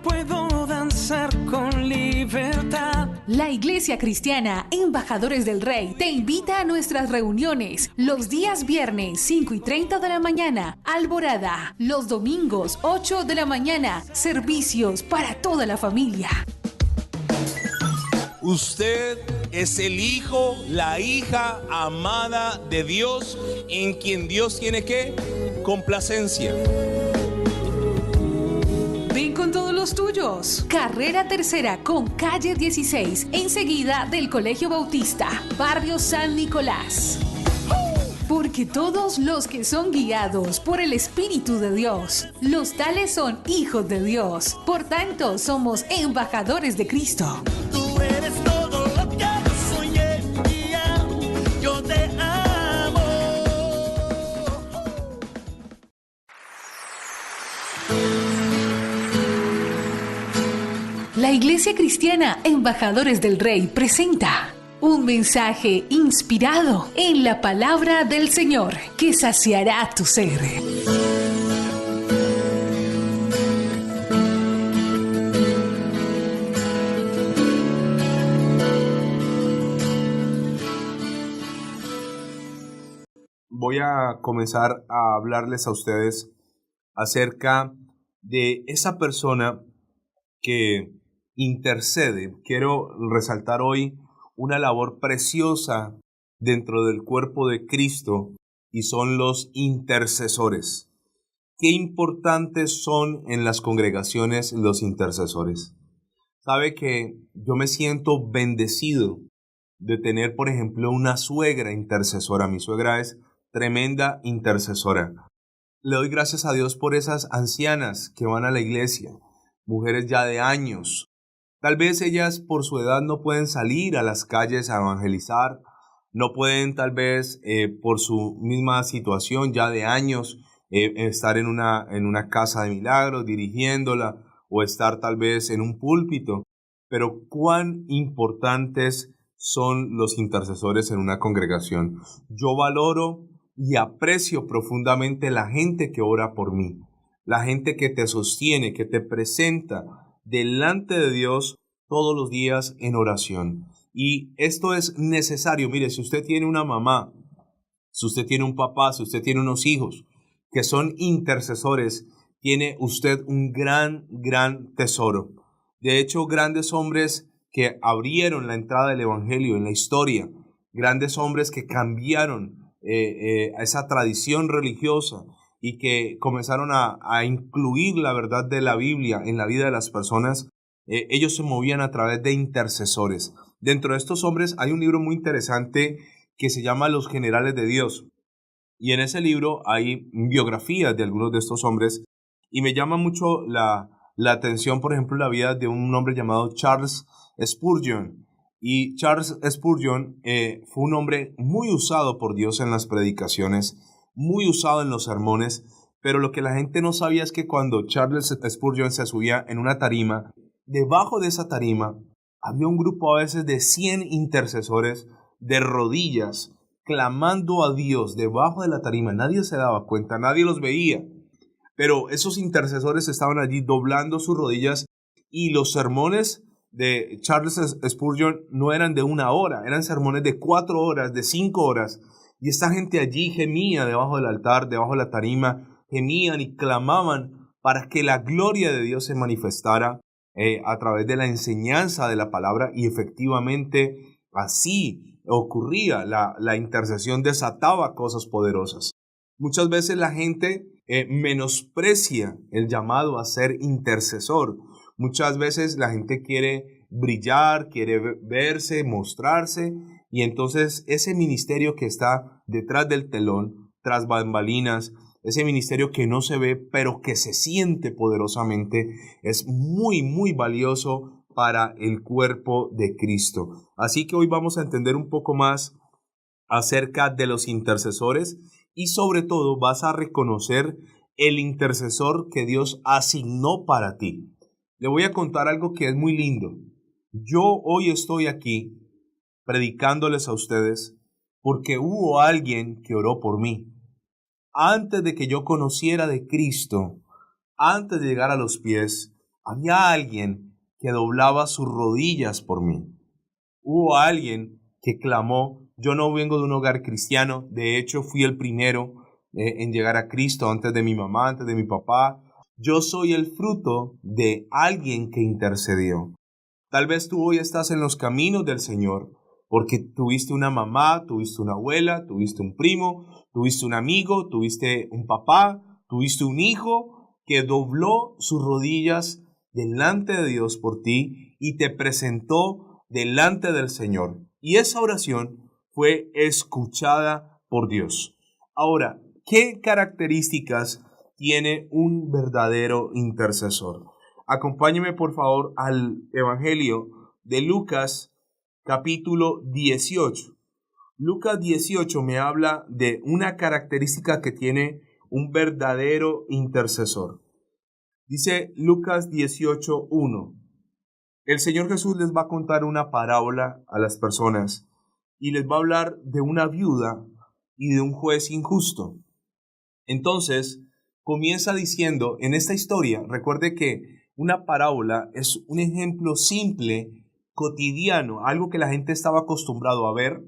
puedo danzar con libertad. La Iglesia Cristiana Embajadores del Rey te invita a nuestras reuniones los días viernes 5:30 de la mañana, Alborada, los domingos 8 de la mañana, servicios para toda la familia. Usted es el hijo, la hija amada de Dios, en quien Dios tiene ¿qué? Complacencia. Ven con todos los tuyos. Carrera Tercera con calle 16, enseguida del Colegio Bautista, Barrio San Nicolás. Porque todos los que son guiados por el Espíritu de Dios, los tales son hijos de Dios. Por tanto, somos embajadores de Cristo. Tú eres todo lo que yo soñé y yo te amo. La Iglesia Cristiana Embajadores del Rey presenta un mensaje inspirado en la palabra del Señor que saciará tu ser. Voy a comenzar a hablarles a ustedes acerca de esa persona que intercede. Quiero resaltar hoy una labor preciosa dentro del cuerpo de Cristo y son los intercesores. Qué importantes son en las congregaciones los intercesores. Sabe que yo me siento bendecido de tener, por ejemplo, una suegra intercesora. Mi suegra es tremenda intercesora. Le doy gracias a Dios por esas ancianas que van a la iglesia, mujeres ya de años. Tal vez ellas por su edad no pueden salir a las calles a evangelizar, no pueden tal vez por su misma situación ya de años estar en una casa de milagros dirigiéndola o estar tal vez en un púlpito. Pero cuán importantes son los intercesores en una congregación. Yo valoro y aprecio profundamente la gente que ora por mí, la gente que te sostiene, que te presenta delante de Dios todos los días en oración. Y esto es necesario. Mire, si usted tiene una mamá, si usted tiene un papá, si usted tiene unos hijos que son intercesores, tiene usted un gran tesoro. De hecho, grandes hombres que abrieron la entrada del evangelio en la historia, grandes hombres que cambiaron esa tradición religiosa y que comenzaron a incluir la verdad de la Biblia en la vida de las personas, ellos se movían a través de intercesores. Dentro de estos hombres hay un libro muy interesante que se llama Los Generales de Dios. Y en ese libro hay biografías de algunos de estos hombres y me llama mucho la atención, por ejemplo, la vida de un hombre llamado Charles Spurgeon. Y Charles Spurgeon fue un hombre muy usado por Dios en las predicaciones, muy usado en los sermones, pero lo que la gente no sabía es que cuando Charles Spurgeon se subía en una tarima, debajo de esa tarima había un grupo a veces de 100 intercesores de rodillas, clamando a Dios debajo de la tarima. Nadie se daba cuenta, nadie los veía, pero esos intercesores estaban allí doblando sus rodillas y los sermones de Charles Spurgeon no eran de 1 hora, eran sermones de 4 horas, de 5 horas. Y esta gente allí gemía debajo del altar, debajo de la tarima, gemían y clamaban para que la gloria de Dios se manifestara a través de la enseñanza de la palabra, y efectivamente así ocurría. La intercesión desataba cosas poderosas. Muchas veces la gente menosprecia el llamado a ser intercesor. Muchas veces la gente quiere brillar, quiere verse, mostrarse, y entonces ese ministerio que está detrás del telón, tras bambalinas, ese ministerio que no se ve, pero que se siente poderosamente, es muy valioso para el cuerpo de Cristo. Así que hoy vamos a entender un poco más acerca de los intercesores y sobre todo vas a reconocer el intercesor que Dios asignó para ti. Le voy a contar algo que es muy lindo. Yo hoy estoy aquí predicándoles a ustedes porque hubo alguien que oró por mí. Antes de que yo conociera de Cristo, antes de llegar a los pies, Había alguien que doblaba sus rodillas por mí. Hubo alguien que clamó, yo no vengo de un hogar cristiano, de hecho fui el primero en llegar a Cristo antes de mi mamá, antes de mi papá. Yo soy el fruto de alguien que intercedió. Tal vez tú hoy estás en los caminos del Señor porque tuviste una mamá, tuviste una abuela, tuviste un primo, tuviste un amigo, tuviste un papá, tuviste un hijo que dobló sus rodillas delante de Dios por ti y te presentó delante del Señor. Y esa oración fue escuchada por Dios. Ahora, ¿qué características tiene un verdadero intercesor? Acompáñeme por favor al Evangelio de Lucas capítulo 18. Lucas 18 me habla de una característica que tiene un verdadero intercesor. Dice Lucas 18:1. El Señor Jesús les va a contar una parábola a las personas y les va a hablar de una viuda y de un juez injusto. Entonces, comienza diciendo, en esta historia, recuerde que una parábola es un ejemplo simple, cotidiano, algo que la gente estaba acostumbrado a ver,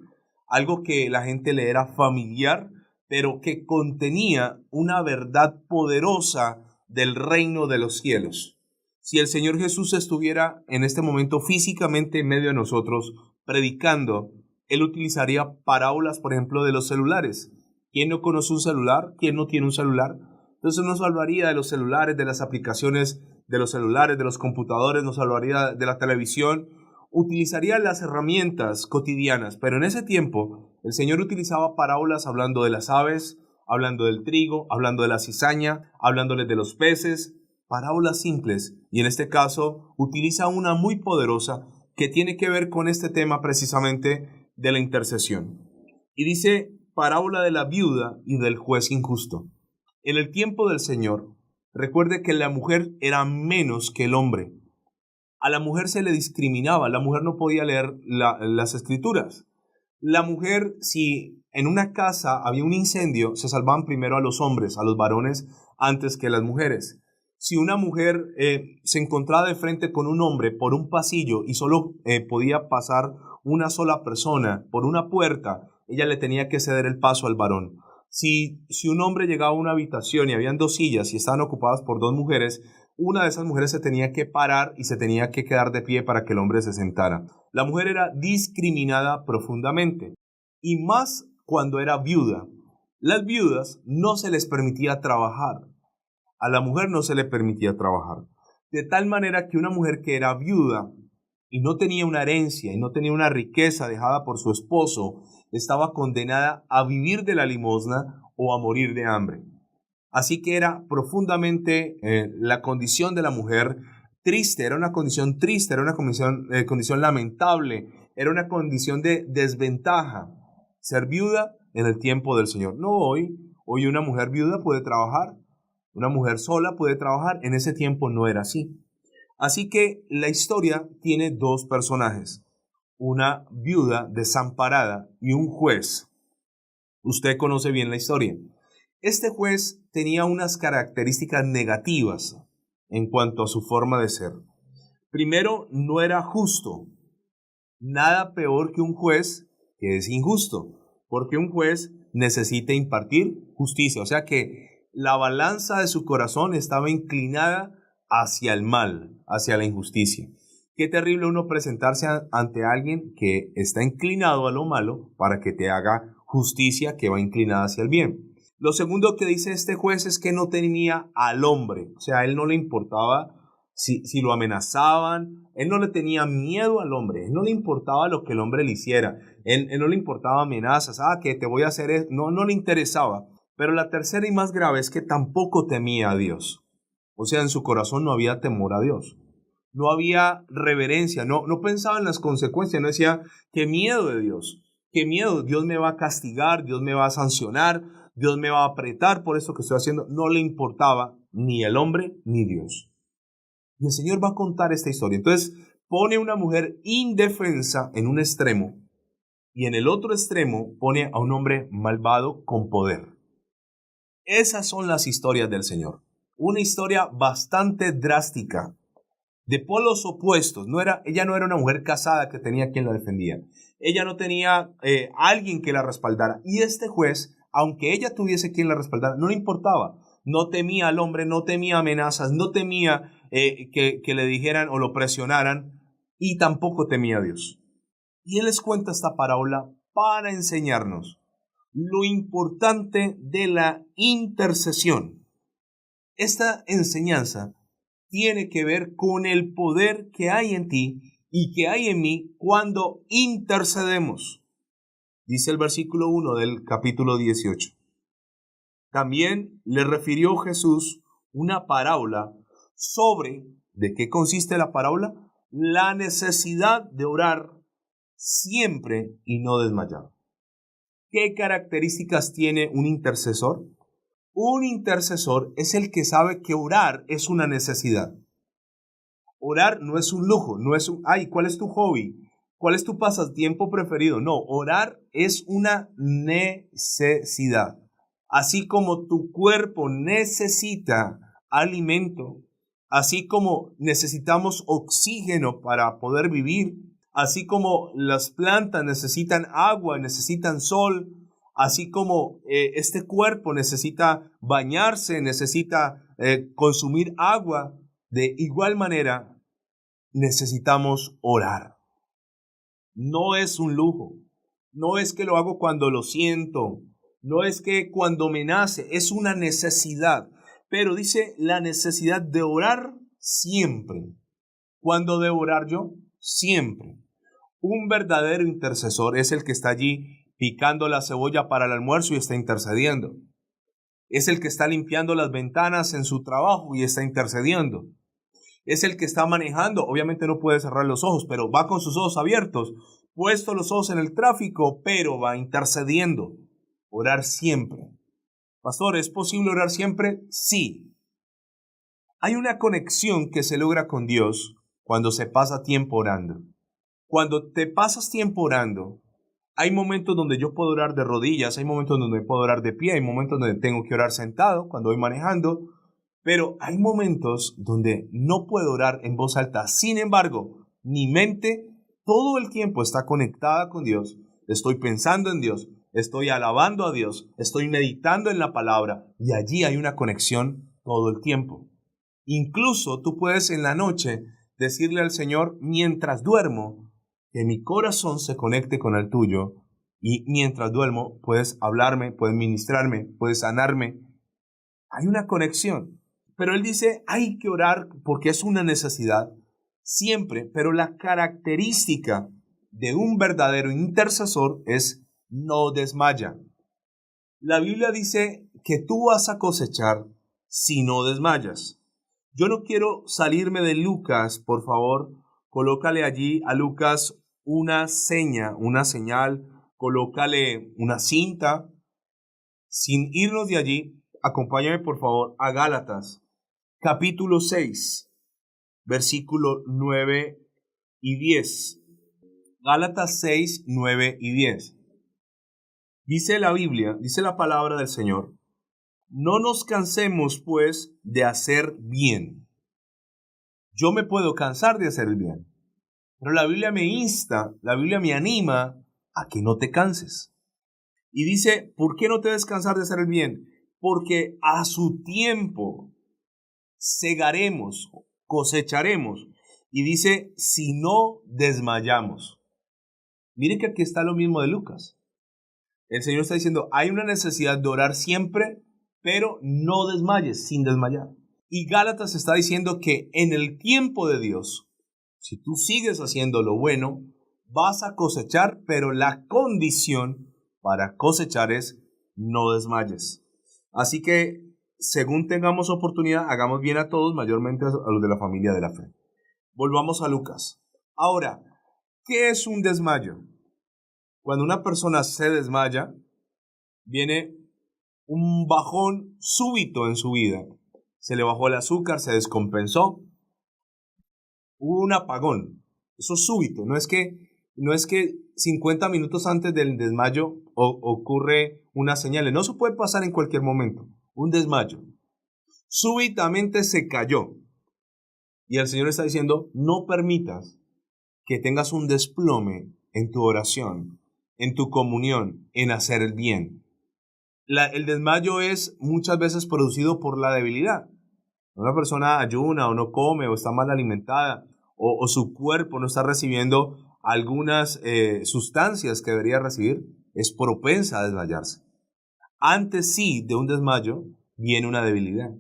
algo que la gente le era familiar, pero que contenía una verdad poderosa del reino de los cielos. Si el Señor Jesús estuviera en este momento físicamente en medio de nosotros, predicando, Él utilizaría parábolas, por ejemplo, de los celulares. ¿Quién no conoce un celular? ¿Quién no tiene un celular? Entonces nos hablaría de los celulares, de las aplicaciones de los celulares, de los computadores, nos hablaría de la televisión, utilizaría las herramientas cotidianas, pero en ese tiempo el Señor utilizaba parábolas hablando de las aves, hablando del trigo, hablando de la cizaña, hablándoles de los peces, parábolas simples, y en este caso utiliza una muy poderosa que tiene que ver con este tema precisamente de la intercesión. Y dice parábola de la viuda y del juez injusto. En el tiempo del Señor, recuerde que la mujer era menos que el hombre. A la mujer se le discriminaba, la mujer no podía leer las escrituras. La mujer, si en una casa había un incendio, se salvaban primero a los hombres, a los varones, antes que las mujeres. Si una mujer se encontraba de frente con un hombre por un pasillo y solo podía pasar una sola persona por una puerta, ella le tenía que ceder el paso al varón. Si un hombre llegaba a una habitación y habían dos sillas y estaban ocupadas por dos mujeres, una de esas mujeres se tenía que parar y se tenía que quedar de pie para que el hombre se sentara. La mujer era discriminada profundamente, y más cuando era viuda. Las viudas no se les permitía trabajar. A la mujer no se le permitía trabajar. De tal manera que una mujer que era viuda y no tenía una herencia y no tenía una riqueza dejada por su esposo, estaba condenada a vivir de la limosna o a morir de hambre. Así que era profundamente la condición de la mujer triste, era una condición triste, era una condición lamentable, era una condición de desventaja. Ser viuda en el tiempo del Señor. No hoy una mujer viuda puede trabajar, una mujer sola puede trabajar, en ese tiempo no era así. Así que la historia tiene dos personajes, una viuda desamparada y un juez. Usted conoce bien la historia. Este juez tenía unas características negativas en cuanto a su forma de ser. Primero, no era justo. Nada peor que un juez que es injusto, porque un juez necesita impartir justicia, o sea que la balanza de su corazón estaba inclinada hacia el mal, hacia la injusticia. Qué terrible uno presentarse ante alguien que está inclinado a lo malo para que te haga justicia que va inclinada hacia el bien. Lo segundo que dice este juez es que no tenía al hombre, o sea, a él no le importaba si lo amenazaban, él no le tenía miedo al hombre, él no le importaba lo que el hombre le hiciera, él no le importaba amenazas, que te voy a hacer esto, no le interesaba. Pero la tercera y más grave es que tampoco temía a Dios, o sea, en su corazón no había temor a Dios, no había reverencia, no pensaba en las consecuencias, no decía, qué miedo de Dios, qué miedo, Dios me va a castigar, Dios me va a sancionar, Dios me va a apretar por esto que estoy haciendo. No le importaba ni el hombre ni Dios. Y el Señor va a contar esta historia. Entonces pone a una mujer indefensa en un extremo y en el otro extremo pone a un hombre malvado con poder. Esas son las historias del Señor. Una historia bastante drástica, de polos opuestos. Ella no era una mujer casada que tenía quien la defendía. Ella no tenía alguien que la respaldara. Y este juez, aunque ella tuviese quien la respaldara, no le importaba. No temía al hombre, no temía amenazas, no temía que le dijeran o lo presionaran, y tampoco temía a Dios. Y él les cuenta esta parábola para enseñarnos lo importante de la intercesión. Esta enseñanza tiene que ver con el poder que hay en ti y que hay en mí cuando intercedemos. Dice el versículo 1 del capítulo 18. También le refirió Jesús una parábola sobre, ¿de qué consiste la parábola? La necesidad de orar siempre y no desmayar. ¿Qué características tiene un intercesor? Un intercesor es el que sabe que orar es una necesidad. Orar no es un lujo, no es ¿cuál es tu hobby? ¿Cuál es tu pasatiempo preferido? No, orar es una necesidad. Así como tu cuerpo necesita alimento, así como necesitamos oxígeno para poder vivir, así como las plantas necesitan agua, necesitan sol, así como este cuerpo necesita bañarse, necesita consumir agua, de igual manera necesitamos orar. No es un lujo, no es que lo hago cuando lo siento, no es que cuando me nace, es una necesidad. Pero dice la necesidad de orar siempre. ¿Cuándo debo orar yo? Siempre. Un verdadero intercesor es el que está allí picando la cebolla para el almuerzo y está intercediendo. Es el que está limpiando las ventanas en su trabajo y está intercediendo. Es el que está manejando, obviamente no puede cerrar los ojos, pero va con sus ojos abiertos, puesto los ojos en el tráfico, pero va intercediendo. Orar siempre. Pastor, ¿es posible orar siempre? Sí. Hay una conexión que se logra con Dios cuando se pasa tiempo orando. Cuando te pasas tiempo orando, hay momentos donde yo puedo orar de rodillas, hay momentos donde puedo orar de pie, hay momentos donde tengo que orar sentado cuando voy manejando, pero hay momentos donde no puedo orar en voz alta. Sin embargo, mi mente todo el tiempo está conectada con Dios. Estoy pensando en Dios, estoy alabando a Dios, estoy meditando en la palabra y allí hay una conexión todo el tiempo. Incluso tú puedes en la noche decirle al Señor mientras duermo que mi corazón se conecte con el tuyo y mientras duermo puedes hablarme, puedes ministrarme, puedes sanarme. Hay una conexión. Pero él dice hay que orar porque es una necesidad siempre, pero la característica de un verdadero intercesor es no desmaya. La Biblia dice que tú vas a cosechar si no desmayas. Yo no quiero salirme de Lucas, por favor, colócale allí a Lucas una señal, colócale una cinta. Sin irnos de allí, acompáñame por favor a Gálatas, capítulo 6, versículo 9 y 10. Gálatas 6, 9 y 10. Dice la Biblia, dice la palabra del Señor, no nos cansemos pues de hacer bien. Yo me puedo cansar de hacer el bien, pero la Biblia me insta, la Biblia me anima a que no te canses. Y dice, ¿por qué no te debes cansar de hacer el bien? Porque a su tiempo segaremos, cosecharemos. Y dice, si no desmayamos. Mire que aquí está lo mismo de Lucas. El Señor está diciendo, hay una necesidad de orar siempre, pero no desmayes, sin desmayar. Y Gálatas está diciendo que en el tiempo de Dios, si tú sigues haciendo lo bueno, vas a cosechar, pero la condición para cosechar es no desmayes. Así que, según tengamos oportunidad, hagamos bien a todos, mayormente a los de la familia de la fe. Volvamos a Lucas. Ahora, ¿qué es un desmayo? Cuando una persona se desmaya, viene un bajón súbito en su vida. Se le bajó el azúcar, se descompensó. Hubo un apagón. Eso es súbito. No es que 50 minutos antes del desmayo ocurre una señal. No se puede pasar en cualquier momento. Un desmayo. Súbitamente se cayó. Y el Señor está diciendo, no permitas que tengas un desplome en tu oración, en tu comunión, en hacer el bien. El desmayo es muchas veces producido por la debilidad. Una persona ayuna o no come o está mal alimentada o su cuerpo no está recibiendo algunas sustancias que debería recibir, es propensa a desmayarse. Antes sí de un desmayo viene una debilidad.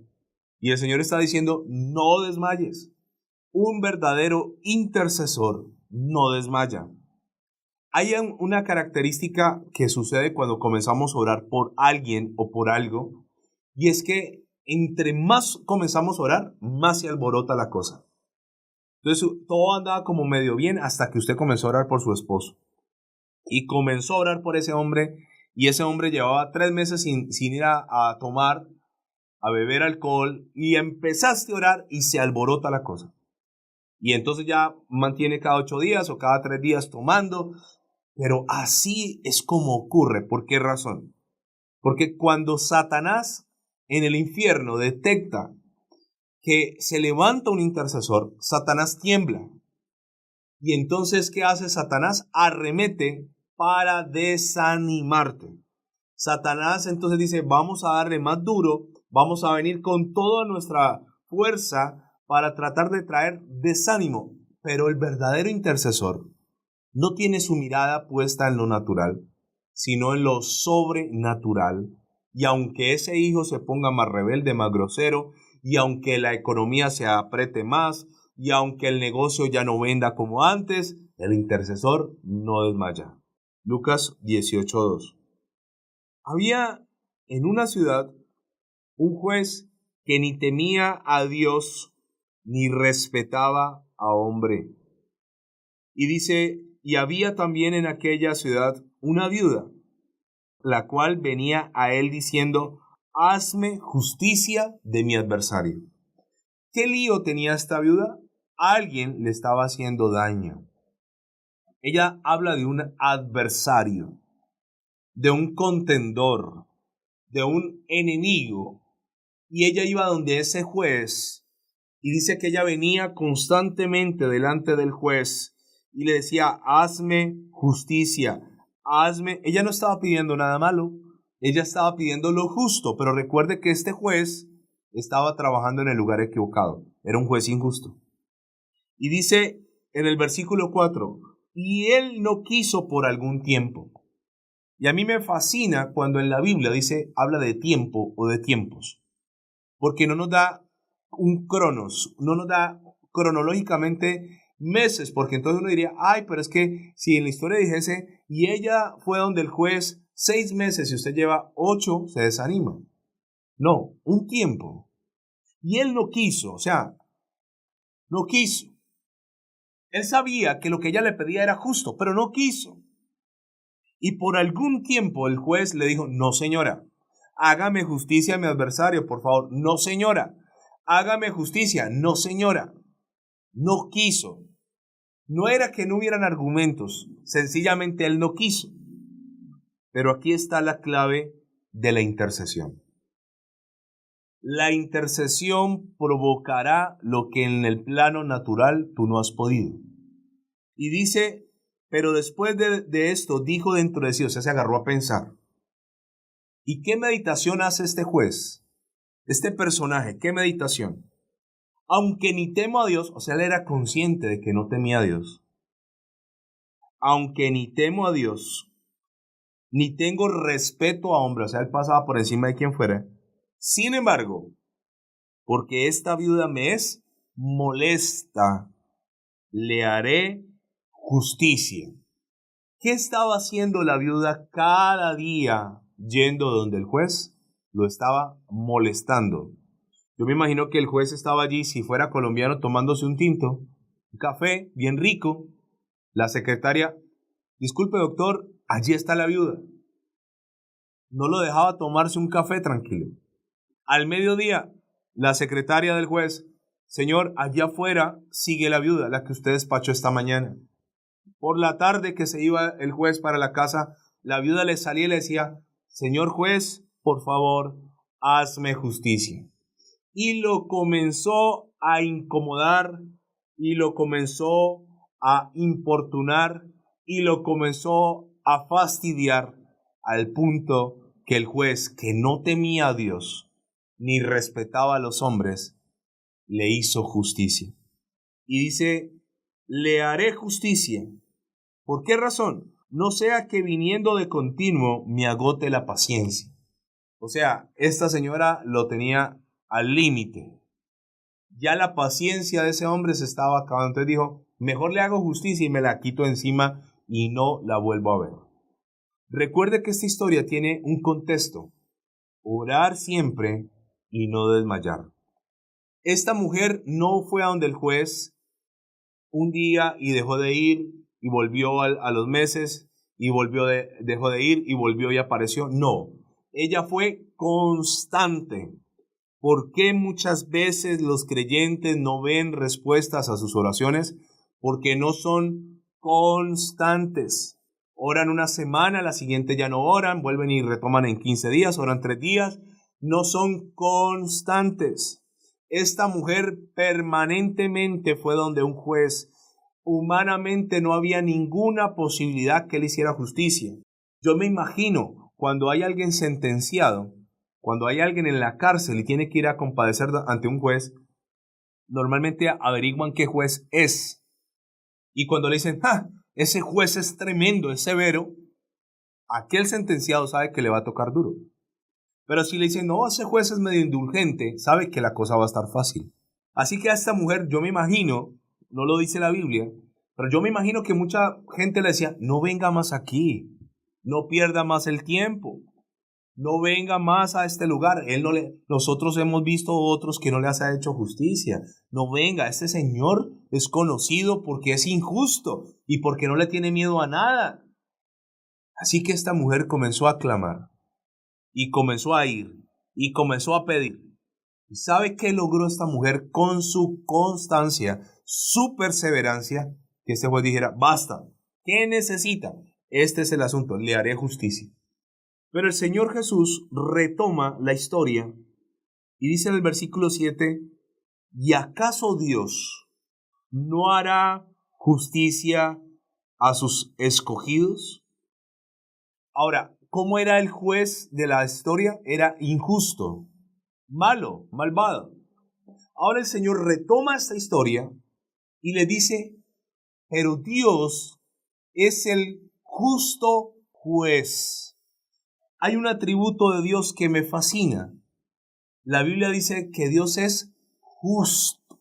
Y el Señor está diciendo, no desmayes. Un verdadero intercesor no desmaya. Hay una característica que sucede cuando comenzamos a orar por alguien o por algo, y es que entre más comenzamos a orar, más se alborota la cosa. Entonces todo andaba como medio bien hasta que usted comenzó a orar por su esposo. Y comenzó a orar por ese hombre, y ese hombre llevaba 3 meses sin ir a tomar, a beber alcohol, y empezaste a orar y se alborota la cosa. Y entonces ya mantiene cada 8 días o cada 3 días tomando. Pero así es como ocurre. ¿Por qué razón? Porque cuando Satanás en el infierno detecta que se levanta un intercesor, Satanás tiembla. Y entonces, ¿qué hace Satanás? Arremete para desanimarte. Satanás entonces dice, vamos a darle más duro, vamos a venir con toda nuestra fuerza para tratar de traer desánimo. Pero el verdadero intercesor no tiene su mirada puesta en lo natural, sino en lo sobrenatural. Y aunque ese hijo se ponga más rebelde, más grosero, y aunque la economía se apriete más, y aunque el negocio ya no venda como antes, el intercesor no desmaya. Lucas 18:2. Había en una ciudad un juez que ni temía a Dios ni respetaba a hombre. Y dice, y había también en aquella ciudad una viuda, la cual venía a él diciendo, hazme justicia de mi adversario. ¿Qué lío tenía esta viuda? Alguien le estaba haciendo daño. Ella habla de un adversario, de un contendor, de un enemigo. Y ella iba donde ese juez y dice que ella venía constantemente delante del juez y le decía, hazme justicia, hazme. Ella no estaba pidiendo nada malo, ella estaba pidiendo lo justo, pero recuerde que este juez estaba trabajando en el lugar equivocado, era un juez injusto. Y dice en el versículo 4, y él no quiso por algún tiempo. Y a mí me fascina cuando en la Biblia dice, habla de tiempo o de tiempos, porque no nos da un cronos, no nos da cronológicamente meses, porque entonces uno diría, ay, pero es que si en la historia dijese, y ella fue donde el juez 6 meses y usted lleva 8, se desanima. No, un tiempo. Y él no quiso, o sea, no quiso. Él sabía que lo que ella le pedía era justo, pero no quiso. Y por algún tiempo el juez le dijo, no señora, hágame justicia a mi adversario, por favor. No señora, hágame justicia. No señora. No quiso. No era que no hubieran argumentos, sencillamente él no quiso. Pero aquí está la clave de la intercesión. La intercesión provocará lo que en el plano natural tú no has podido. Y dice, pero después de esto dijo dentro de sí, o sea, se agarró a pensar. ¿Y qué meditación hace este juez? Este personaje, ¿qué meditación? Aunque ni temo a Dios, o sea, él era consciente de que no temía a Dios. Aunque ni temo a Dios, ni tengo respeto a hombre, o sea, él pasaba por encima de quien fuera. Sin embargo, porque esta viuda me es molesta, le haré justicia. ¿Qué estaba haciendo la viuda cada día yendo donde el juez? Lo estaba molestando. Yo me imagino que el juez estaba allí, si fuera colombiano, tomándose un tinto, un café bien rico. La secretaria, disculpe doctor, allí está la viuda. No lo dejaba tomarse un café tranquilo. Al mediodía, la secretaria del juez, señor, allá afuera sigue la viuda, la que usted despachó esta mañana. Por la tarde que se iba el juez para la casa, la viuda le salía y le decía, señor juez, por favor, hazme justicia. Y lo comenzó a incomodar y lo comenzó a importunar y lo comenzó a fastidiar al punto que el juez, que no temía a Dios ni respetaba a los hombres, le hizo justicia. Y dice, le haré justicia. ¿Por qué razón? No sea que viniendo de continuo me agote la paciencia. O sea, esta señora lo tenía al límite. Ya la paciencia de ese hombre se estaba acabando. Entonces dijo, mejor le hago justicia y me la quito encima y no la vuelvo a ver. Recuerde que esta historia tiene un contexto. Orar siempre y no desmayar. Esta mujer no fue a donde el juez un día y dejó de ir y volvió a los meses y dejó de ir y volvió y apareció. No, ella fue constante. ¿Por qué muchas veces los creyentes no ven respuestas a sus oraciones? Porque no son constantes. Oran una semana, la siguiente ya no oran, vuelven y retoman en 15 días, oran 3 días. No son constantes. Esta mujer permanentemente fue donde un juez. Humanamente no había ninguna posibilidad que él hiciera justicia. Yo me imagino cuando hay alguien sentenciado, cuando hay alguien en la cárcel y tiene que ir a compadecer ante un juez, normalmente averiguan qué juez es. Y cuando le dicen, ese juez es tremendo, es severo, aquel sentenciado sabe que le va a tocar duro. Pero si le dicen, no, ese juez es medio indulgente, sabe que la cosa va a estar fácil. Así que a esta mujer, yo me imagino, no lo dice la Biblia, pero yo me imagino que mucha gente le decía, no venga más aquí, no pierda más el tiempo, no venga más a este lugar. Nosotros hemos visto otros que no les ha hecho justicia. No venga, este señor es conocido porque es injusto y porque no le tiene miedo a nada. Así que esta mujer comenzó a clamar. Y comenzó a ir, y comenzó a pedir. ¿Y sabe qué logró esta mujer con su constancia, su perseverancia? Que este juez dijera, basta, ¿qué necesita? Este es el asunto, le haré justicia. Pero el Señor Jesús retoma la historia y dice en el versículo 7, ¿y acaso Dios no hará justicia a sus escogidos? Ahora, ¿cómo era el juez de la historia? Era injusto, malo, malvado. Ahora el Señor retoma esta historia y le dice, pero Dios es el justo juez. Hay un atributo de Dios que me fascina. La Biblia dice que Dios es justo.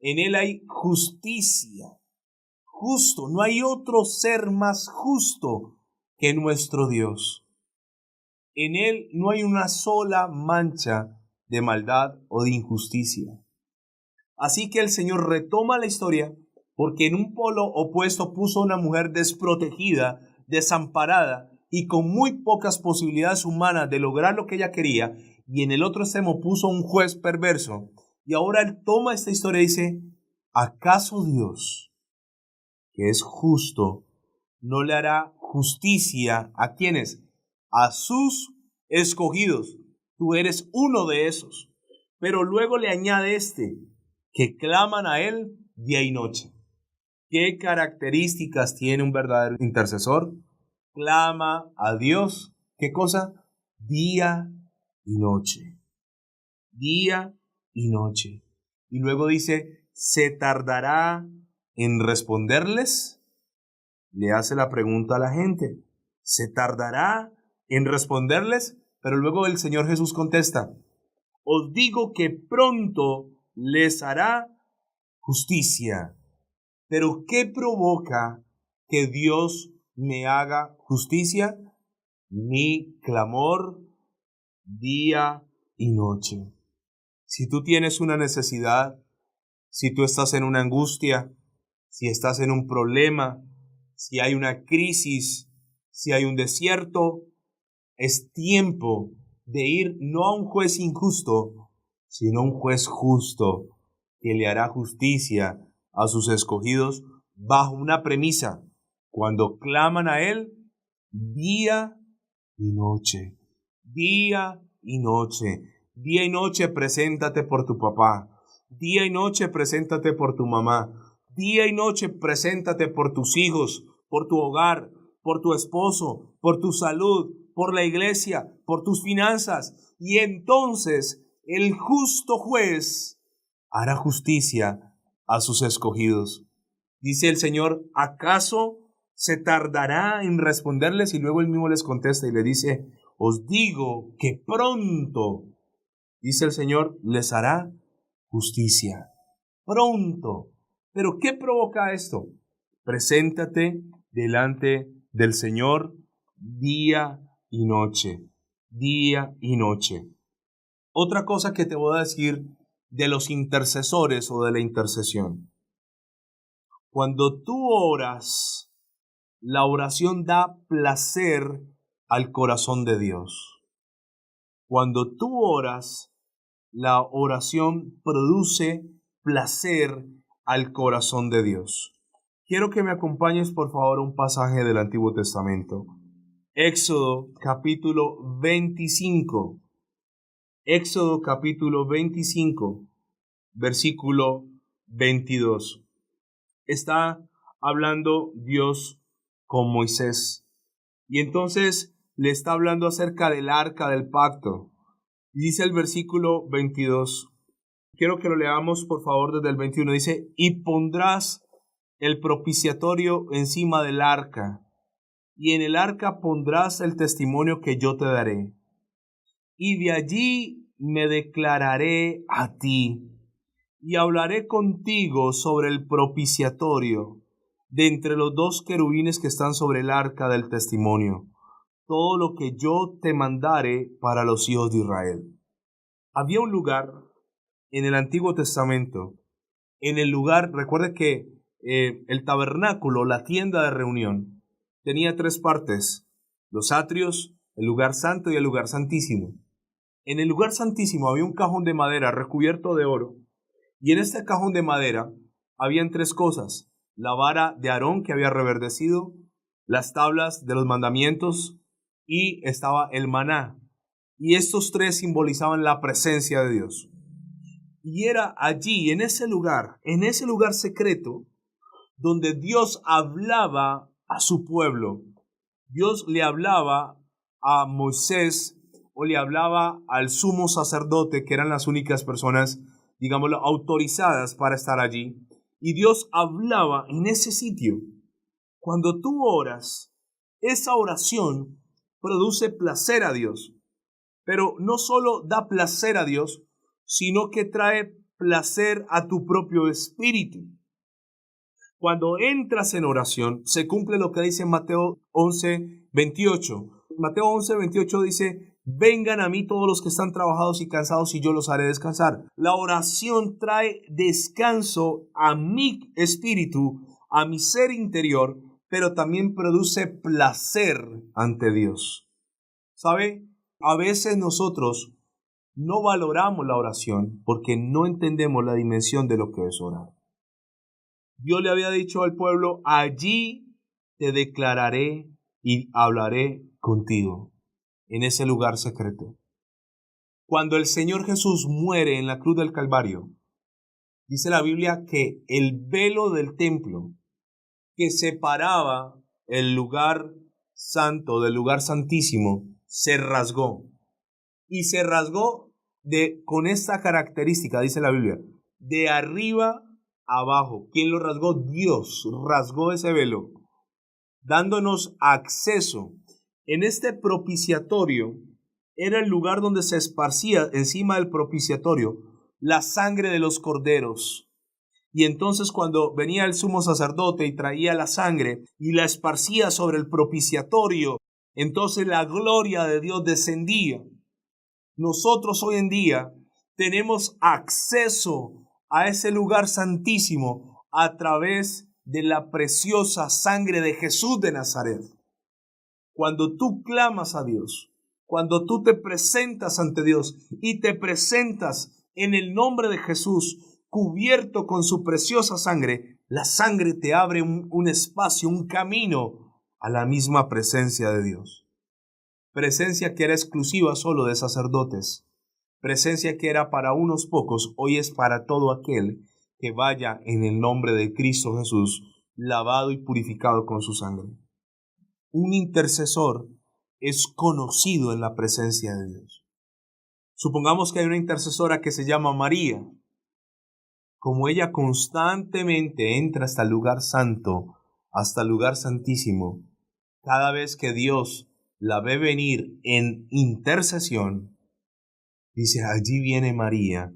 En Él hay justicia. Justo, no hay otro ser más justo que nuestro Dios. En Él no hay una sola mancha de maldad o de injusticia. Así que el Señor retoma la historia porque en un polo opuesto puso a una mujer desprotegida, desamparada y con muy pocas posibilidades humanas de lograr lo que ella quería, y en el otro extremo puso un juez perverso. Y ahora Él toma esta historia y dice, ¿acaso Dios, que es justo, no le hará justicia a quienes? A sus escogidos. Tú eres uno de esos. Pero luego le añade que claman a Él día y noche. ¿Qué características tiene un verdadero intercesor? Clama a Dios. ¿Qué cosa? Día y noche. Día y noche. Y luego dice, ¿se tardará en responderles? Le hace la pregunta a la gente. ¿Se tardará en responderles? Pero luego el Señor Jesús contesta, os digo que pronto les hará justicia. ¿Pero qué provoca que Dios me haga justicia? Mi clamor día y noche. Si tú tienes una necesidad, si tú estás en una angustia, si estás en un problema, si hay una crisis, si hay un desierto, es tiempo de ir no a un juez injusto, sino a un juez justo que le hará justicia a sus escogidos bajo una premisa: cuando claman a Él día y noche, día y noche. Día y noche preséntate por tu papá, Día y noche preséntate por tu mamá. Día y noche preséntate por tus hijos, por tu hogar, por tu esposo, por tu salud, por la iglesia, por tus finanzas. Y entonces el justo juez hará justicia a sus escogidos. Dice el Señor, ¿acaso se tardará en responderles? Y luego él mismo les contesta y le dice, os digo que pronto, dice el Señor, les hará justicia. Pronto. ¿Pero qué provoca esto? Preséntate delante del Señor día y noche. Día y noche. Otra cosa que te voy a decir de los intercesores o de la intercesión. Cuando tú oras, la oración da placer al corazón de Dios. Cuando tú oras, la oración produce placer al corazón de Dios. Quiero que me acompañes por favor a un pasaje del Antiguo Testamento. Éxodo capítulo 25. Éxodo capítulo 25, versículo 22. Está hablando Dios con Moisés. Y entonces le está hablando acerca del arca del pacto. Dice el versículo 22. Quiero que lo leamos por favor desde el 21. Dice, y pondrás el propiciatorio encima del arca, y en el arca pondrás el testimonio que yo te daré. Y de allí me declararé a ti, y hablaré contigo sobre el propiciatorio, de entre los dos querubines que están sobre el arca del testimonio, todo lo que yo te mandare para los hijos de Israel. Había un lugar en el Antiguo Testamento, en el lugar, recuerde que el tabernáculo, la tienda de reunión, tenía tres partes, los atrios, el lugar santo y el lugar santísimo. En el lugar santísimo había un cajón de madera recubierto de oro, y en este cajón de madera habían tres cosas: la vara de Aarón que había reverdecido, las tablas de los mandamientos y estaba el maná. Y estos tres simbolizaban la presencia de Dios. Y era allí, en ese lugar secreto, donde Dios hablaba a su pueblo. Dios le hablaba a Moisés o le hablaba al sumo sacerdote, que eran las únicas personas, digámoslo, autorizadas para estar allí. Y Dios hablaba en ese sitio. Cuando tú oras, esa oración produce placer a Dios. Pero no solo da placer a Dios, sino que trae placer a tu propio espíritu. Cuando entras en oración, se cumple lo que dice Mateo 11:28. Mateo 11:28 dice, vengan a mí todos los que están trabajados y cansados y yo los haré descansar. La oración trae descanso a mi espíritu, a mi ser interior, pero también produce placer ante Dios. ¿Sabe? A veces nosotros no valoramos la oración porque no entendemos la dimensión de lo que es orar. Dios le había dicho al pueblo, allí te declararé y hablaré contigo, en ese lugar secreto. Cuando el Señor Jesús muere en la cruz del Calvario, dice la Biblia que el velo del templo que separaba el lugar santo del lugar santísimo se rasgó. Y se rasgó con esta característica, dice la Biblia, de arriba abajo. ¿Quién lo rasgó? Dios rasgó ese velo, dándonos acceso. En este propiciatorio era el lugar donde se esparcía encima del propiciatorio la sangre de los corderos. Y entonces cuando venía el sumo sacerdote y traía la sangre y la esparcía sobre el propiciatorio, entonces la gloria de Dios descendía. Nosotros hoy en día tenemos acceso a ese lugar santísimo a través de la preciosa sangre de Jesús de Nazaret. Cuando tú clamas a Dios, cuando tú te presentas ante Dios y te presentas en el nombre de Jesús, cubierto con su preciosa sangre, la sangre te abre un espacio, un camino a la misma presencia de Dios. Presencia que era exclusiva solo de sacerdotes. presencia que era para unos pocos, hoy es para todo aquel que vaya en el nombre de Cristo Jesús, lavado y purificado con su sangre. Un intercesor es conocido en la presencia de Dios. Supongamos que hay una intercesora que se llama María. Como ella constantemente entra hasta el lugar santo, hasta el lugar santísimo, cada vez que Dios la ve venir en intercesión, dice, allí viene María,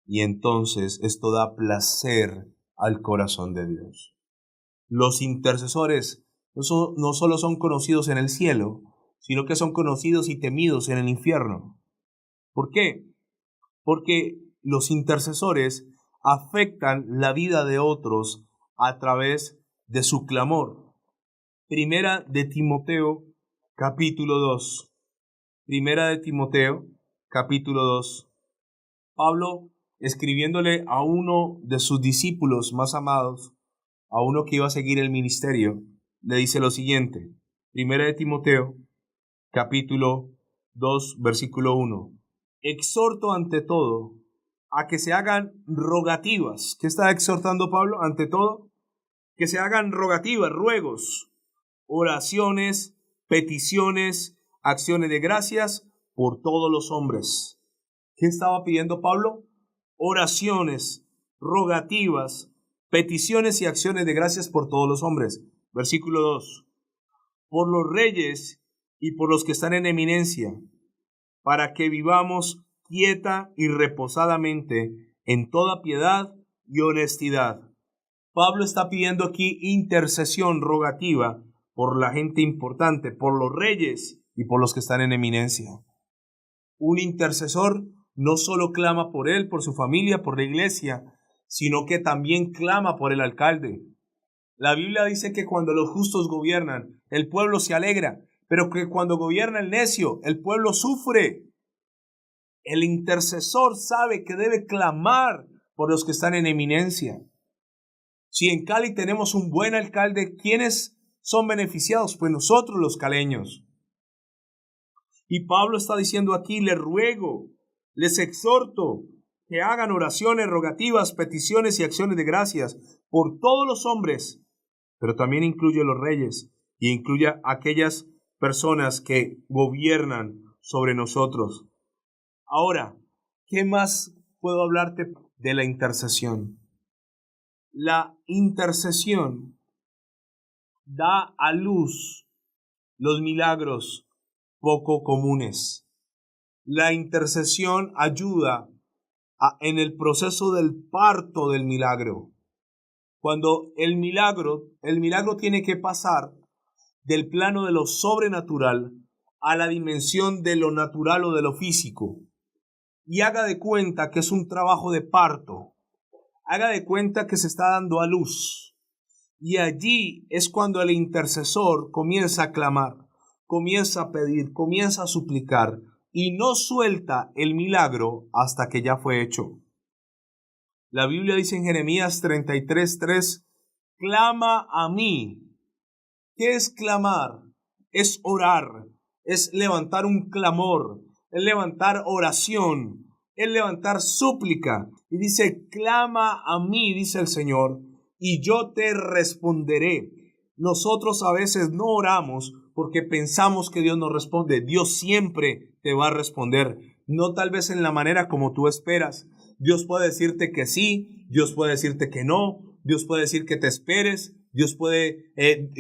y entonces esto da placer al corazón de Dios. Los intercesores no solo son conocidos en el cielo, sino que son conocidos y temidos en el infierno. ¿Por qué? Porque los intercesores afectan la vida de otros a través de su clamor. Primera de Timoteo, capítulo 2. Primera de Timoteo, capítulo 2. Pablo, escribiéndole a uno de sus discípulos más amados, a uno que iba a seguir el ministerio, le dice lo siguiente. Primera de Timoteo, capítulo 2, versículo 1. Exhorto ante todo a que se hagan rogativas. ¿Qué está exhortando Pablo? Ante todo, que se hagan rogativas, ruegos, oraciones, peticiones, acciones de gracias por todos los hombres. ¿Qué estaba pidiendo Pablo? Oraciones, rogativas, peticiones y acciones de gracias por todos los hombres. Versículo 2. Por los reyes y por los que están en eminencia, para que vivamos quieta y reposadamente en toda piedad y honestidad. Pablo está pidiendo aquí intercesión rogativa por la gente importante, por los reyes y por los que están en eminencia. Un intercesor no solo clama por él, por su familia, por la iglesia, sino que también clama por el alcalde. La Biblia dice que cuando los justos gobiernan, el pueblo se alegra, pero que cuando gobierna el necio, el pueblo sufre. El intercesor sabe que debe clamar por los que están en eminencia. Si en Cali tenemos un buen alcalde, ¿quiénes son beneficiados? Pues nosotros los caleños. Y Pablo está diciendo aquí, les ruego, les exhorto que hagan oraciones, rogativas, peticiones y acciones de gracias por todos los hombres, pero también incluye a los reyes y incluye a aquellas personas que gobiernan sobre nosotros. Ahora, ¿qué más puedo hablarte de la intercesión? La intercesión da a luz los milagros poco comunes. La intercesión ayuda en el proceso del parto del milagro. Cuando el milagro tiene que pasar del plano de lo sobrenatural a la dimensión de lo natural o de lo físico. Y haga de cuenta que es un trabajo de parto. Haga de cuenta que se está dando a luz. Y allí es cuando el intercesor comienza a clamar, comienza a pedir, comienza a suplicar y no suelta el milagro hasta que ya fue hecho. La Biblia dice en Jeremías 33:3, clama a mí. ¿Qué es clamar? Es orar, es levantar un clamor, es levantar oración, es levantar súplica. Y dice, clama a mí, dice el Señor, y yo te responderé. Nosotros a veces no oramos porque pensamos que Dios nos responde. Dios siempre te va a responder, no tal vez en la manera como tú esperas. Dios puede decirte que sí, Dios puede decirte que no, Dios puede decir que te esperes, Dios puede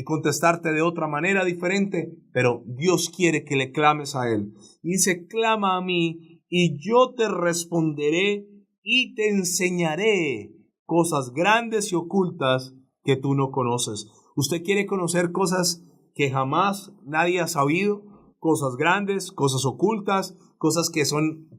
contestarte de otra manera diferente, pero Dios quiere que le clames a Él. Y dice, clama a mí y yo te responderé y te enseñaré cosas grandes y ocultas que tú no conoces. ¿Usted quiere conocer cosas que jamás nadie ha sabido? Cosas grandes, cosas ocultas, cosas que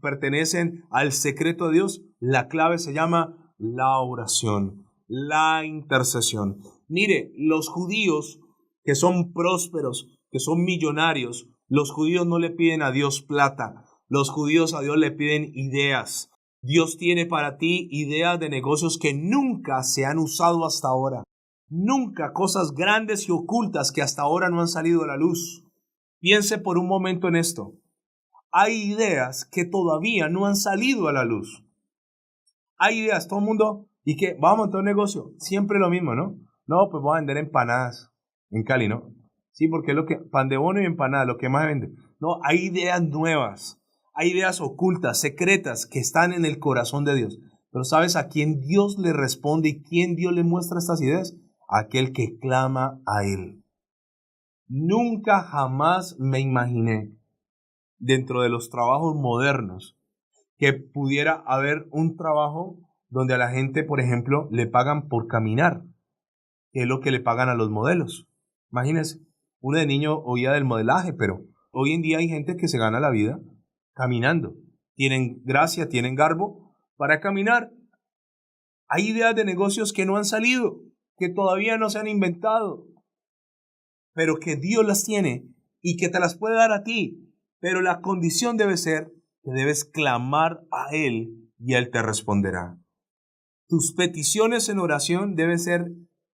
pertenecen al secreto de Dios. La clave se llama la oración, la intercesión. Mire, los judíos que son prósperos, que son millonarios, los judíos no le piden a Dios plata, los judíos a Dios le piden ideas. Dios tiene para ti ideas de negocios que nunca se han usado hasta ahora. Nunca, cosas grandes y ocultas que hasta ahora no han salido a la luz. Piense por un momento en esto. hay ideas que todavía no han salido a la luz. Hay ideas, todo el mundo, y que vamos a montar un negocio, siempre lo mismo, ¿no? No, pues voy a vender empanadas en Cali, ¿no? Sí, porque es lo que, pan de bono y empanadas, lo que más vende. No, hay ideas nuevas, hay ideas ocultas, secretas, que están en el corazón de Dios. Pero ¿sabes a quién Dios le responde y quién Dios le muestra estas ideas? A aquel que clama a Él. Nunca jamás me imaginé, dentro de los trabajos modernos, que pudiera haber un trabajo donde a la gente, por ejemplo, le pagan por caminar, que es lo que le pagan a los modelos. Imagínense, uno de niño oía del modelaje, pero hoy en día hay gente que se gana la vida caminando. Tienen gracia, tienen garbo para caminar. Hay ideas de negocios que no han salido, que todavía no se han inventado, pero que Dios las tiene y que te las puede dar a ti. Pero la condición debe ser que debes clamar a Él y Él te responderá. Tus peticiones en oración deben ser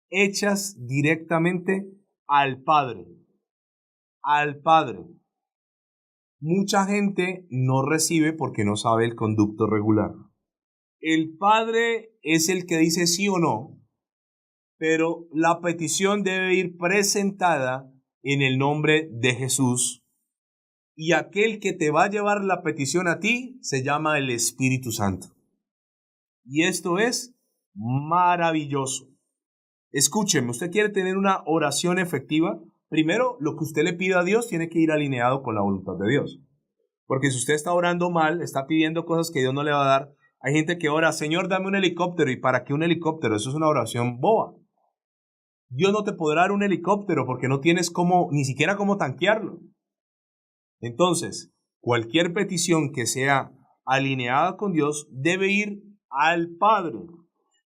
hechas directamente al Padre. Al Padre. Mucha gente no recibe porque no sabe el conducto regular. El Padre es el que dice sí o no, pero la petición debe ir presentada en el nombre de Jesús. Y aquel que te va a llevar la petición a ti se llama el Espíritu Santo. Y esto es maravilloso. Escúcheme, usted quiere tener una oración efectiva. Primero, lo que usted le pida a Dios tiene que ir alineado con la voluntad de Dios. Porque si usted está orando mal, está pidiendo cosas que Dios no le va a dar. Hay gente que ora, Señor, dame un helicóptero. ¿Y para qué un helicóptero? Eso es una oración boba. Dios no te podrá dar un helicóptero porque no tienes ni siquiera cómo tanquearlo. Entonces, cualquier petición que sea alineada con Dios debe ir al Padre.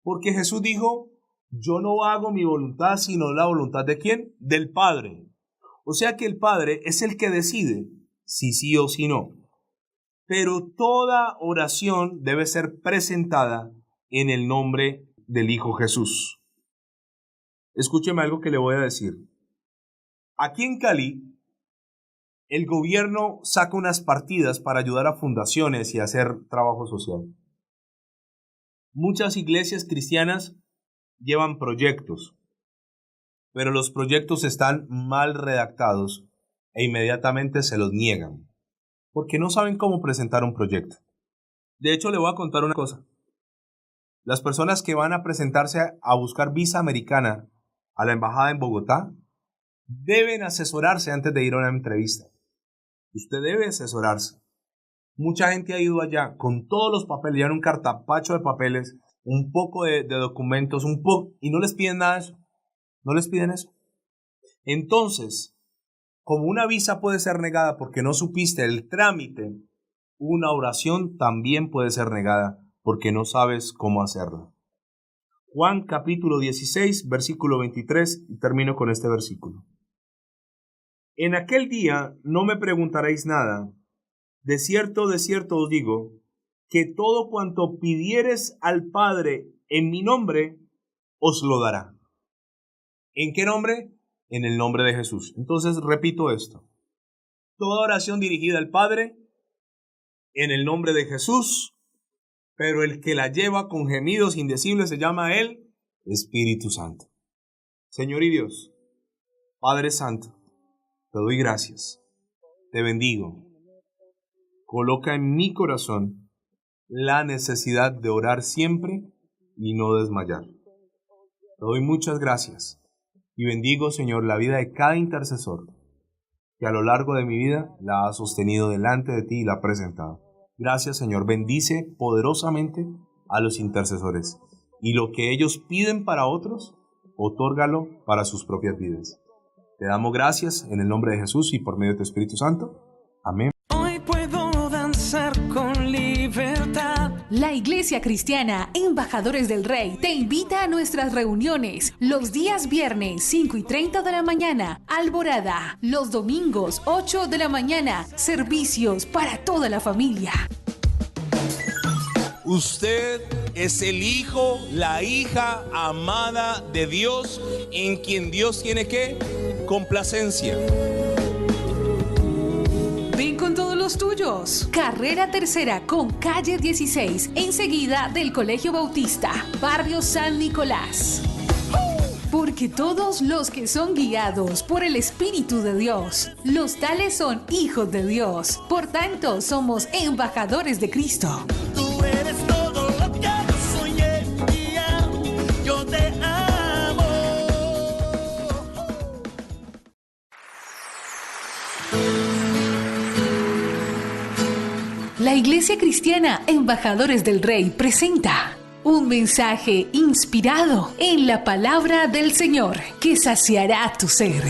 Porque Jesús dijo, yo no hago mi voluntad sino la voluntad ¿de quién? Del Padre. O sea que el Padre es el que decide si sí o si no. Pero toda oración debe ser presentada en el nombre del Hijo Jesús. Escúcheme algo que le voy a decir. Aquí en Cali, el gobierno saca unas partidas para ayudar a fundaciones y hacer trabajo social. Muchas iglesias cristianas llevan proyectos, pero los proyectos están mal redactados e inmediatamente se los niegan, porque no saben cómo presentar un proyecto. De hecho, le voy a contar una cosa. Las personas que van a presentarse a buscar visa americana a la embajada en Bogotá deben asesorarse antes de ir a una entrevista. Usted debe asesorarse. Mucha gente ha ido allá con todos los papeles, llevan un cartapacho de papeles, un poco de documentos, y no les piden nada de eso. No les piden eso. Entonces, como una visa puede ser negada porque no supiste el trámite, una oración también puede ser negada porque no sabes cómo hacerla. Juan capítulo 16, versículo 23, y termino con este versículo. En aquel día no me preguntaréis nada. De cierto os digo, que todo cuanto pidiereis al Padre en mi nombre, os lo dará. ¿En qué nombre? En el nombre de Jesús. Entonces repito esto. Toda oración dirigida al Padre, en el nombre de Jesús, pero el que la lleva con gemidos indecibles se llama el Espíritu Santo. Señor y Dios, Padre Santo, te doy gracias, te bendigo. Coloca en mi corazón la necesidad de orar siempre y no desmayar. Te doy muchas gracias y bendigo, Señor, la vida de cada intercesor que a lo largo de mi vida la ha sostenido delante de ti y la ha presentado. Gracias, Señor. Bendice poderosamente a los intercesores y lo que ellos piden para otros, otórgalo para sus propias vidas. Te damos gracias en el nombre de Jesús y por medio de tu Espíritu Santo. Amén. Hoy puedo danzar con libertad. La Iglesia Cristiana Embajadores del Rey te invita a nuestras reuniones los días viernes 5:30 de la mañana, Alborada, los domingos 8 de la mañana, servicios para toda la familia. Usted es el hijo, la hija amada de Dios, en quien Dios tiene ¿qué? Complacencia. Ven con todos los los tuyos. Carrera Tercera con calle 16, enseguida del Colegio Bautista, Barrio San Nicolás. Porque todos los que son guiados por el Espíritu de Dios, los tales son hijos de Dios. Por tanto, somos embajadores de Cristo. Tú eres todo lo que yo soñé, tía. Yo te amo. La Iglesia Cristiana Embajadores del Rey presenta un mensaje inspirado en la palabra del Señor que saciará tu ser.